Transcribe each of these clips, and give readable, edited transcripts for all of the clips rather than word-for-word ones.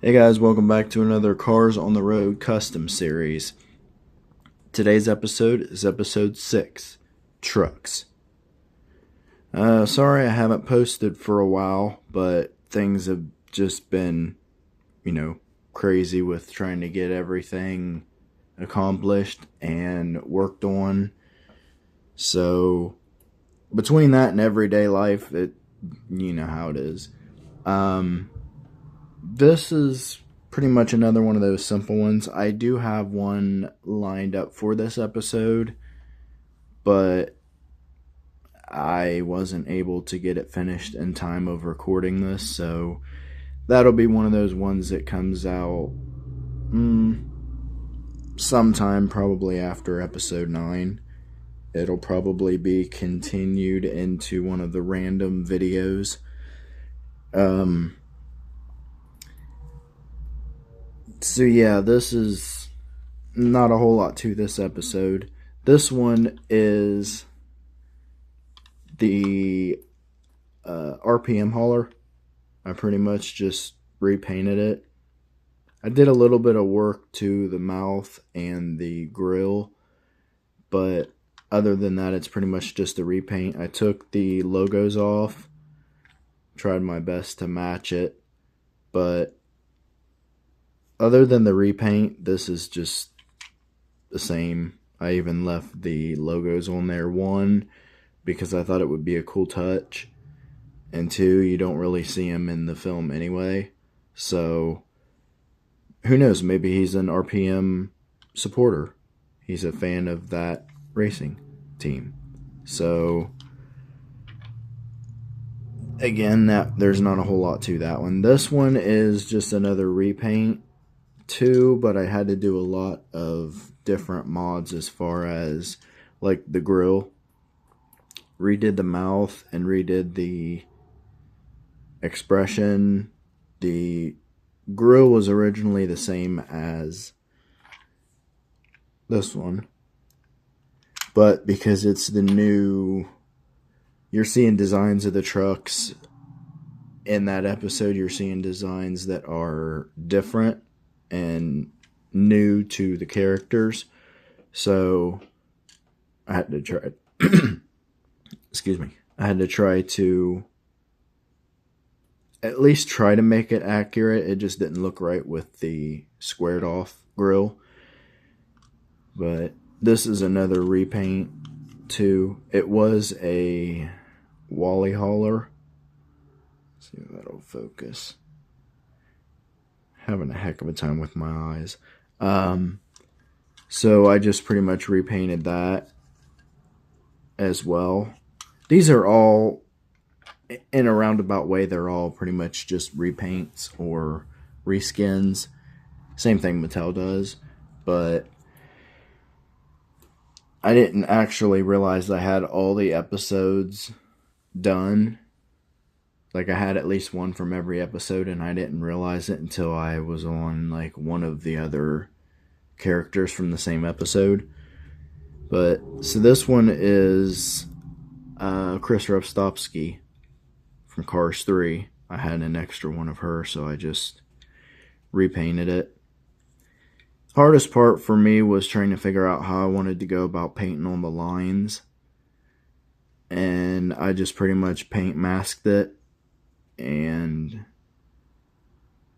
Hey guys, welcome back to another Cars on the Road custom series. Today's episode is episode 6, Trucks. Sorry I haven't posted for a while, but things have just been, crazy with trying to get everything accomplished and worked on. So, between that and everyday life, you know how it is. This is pretty much another one of those simple ones. I do have one lined up for this episode, but I wasn't able to get it finished in time of recording this, so that'll be one of those ones that comes out sometime probably after episode 9. It'll probably be continued into one of the random videos. So yeah, this is not a whole lot to this episode. This one is the RPM hauler. I pretty much just repainted it. I did a little bit of work to the mouth and the grill, but other than that, it's pretty much just a repaint. I took the logos off, tried my best to match it, but other than the repaint, this is just the same. I even left the logos on there. 1, because I thought it would be a cool touch. And 2, you don't really see him in the film anyway. So, who knows? Maybe he's an RPM supporter. He's a fan of that racing team. So, again, there's not a whole lot to that one. This one is just another repaint too, but I had to do a lot of different mods as far as like the grill. Redid the mouth and redid the expression. The grill was originally the same as this one, but because it's the new, you're seeing designs of the trucks in that episode. You're seeing designs that are different and new to the characters. So I had to try excuse me. I had to try to at least try to make it accurate. It just didn't look right with the squared off grill. But this is another repaint too. It was a Wally Hauler. Let's see if that'll focus. Having a heck of a time with my eyes. So I just pretty much repainted that as well. These are all, in a roundabout way, they're all pretty much just repaints or reskins. Same thing Mattel does, but I didn't actually realize I had all the episodes done. Like, I had at least one from every episode, and I didn't realize it until I was on, like, one of the other characters from the same episode. But, so this one is Chris Rostopski from Cars 3. I had an extra one of her, so I just repainted it. Hardest part for me was trying to figure out how I wanted to go about painting on the lines. And I just pretty much paint masked it and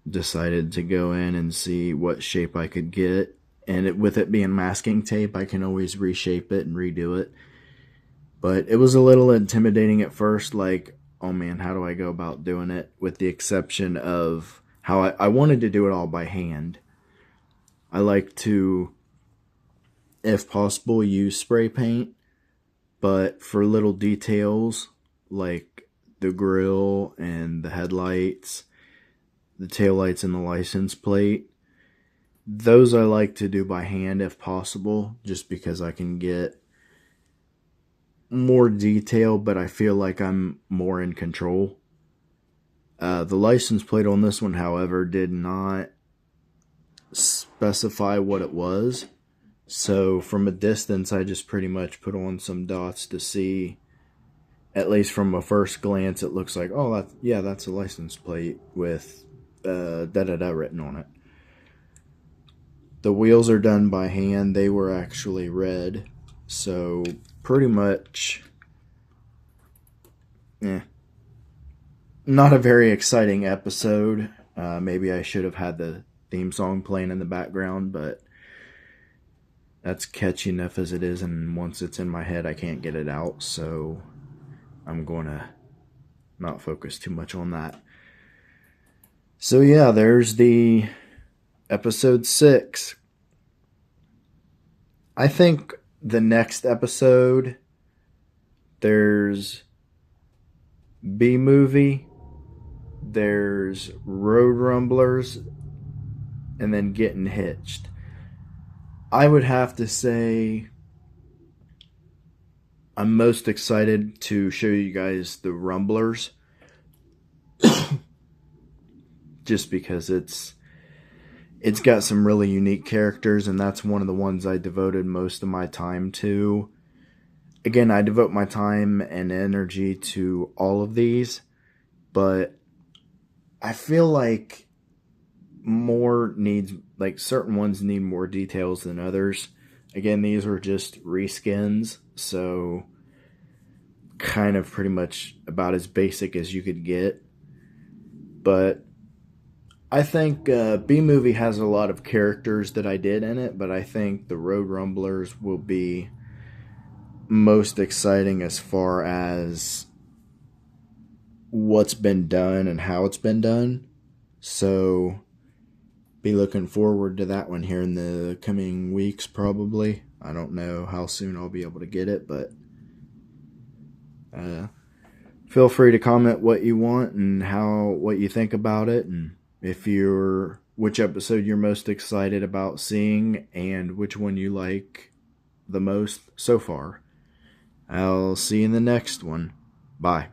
decided to go in and see what shape I could get. And with it being masking tape, I can always reshape it and redo it. But it was a little intimidating at first, like, oh man, how do I go about doing it? With the exception of how I wanted to do it all by hand. I like to, if possible, use spray paint. But for little details, like the grill and the headlights, the taillights and the license plate, those I like to do by hand if possible, just because I can get more detail, but I feel like I'm more in control. The license plate on this one, however, did not specify what it was. So from a distance, I just pretty much put on some dots to see, at least from a first glance, it looks like, oh, that's a license plate with da da da written on it. The wheels are done by hand. They were actually red. So pretty much, not a very exciting episode. Maybe I should have had the theme song playing in the background, but that's catchy enough as it is, and once it's in my head, I can't get it out, so I'm going to not focus too much on that. So yeah, there's the episode 6. I think the next episode, there's B movie, there's Road Rumblers, and then Getting Hitched. I would have to say I'm most excited to show you guys the Rumblers. Just because it's got some really unique characters, and that's one of the ones I devoted most of my time to. Again, I devote my time and energy to all of these, but I feel like certain ones need more details than others. Again, these were just reskins, so kind of pretty much about as basic as you could get. But I think B-Movie has a lot of characters that I did in it, but I think the Road Rumblers will be most exciting as far as what's been done and how it's been done. So be looking forward to that one here in the coming weeks, probably. I don't know how soon I'll be able to get it, but feel free to comment what you want and what you think about it, and which episode you're most excited about seeing and which one you like the most so far. I'll see you in the next one. Bye.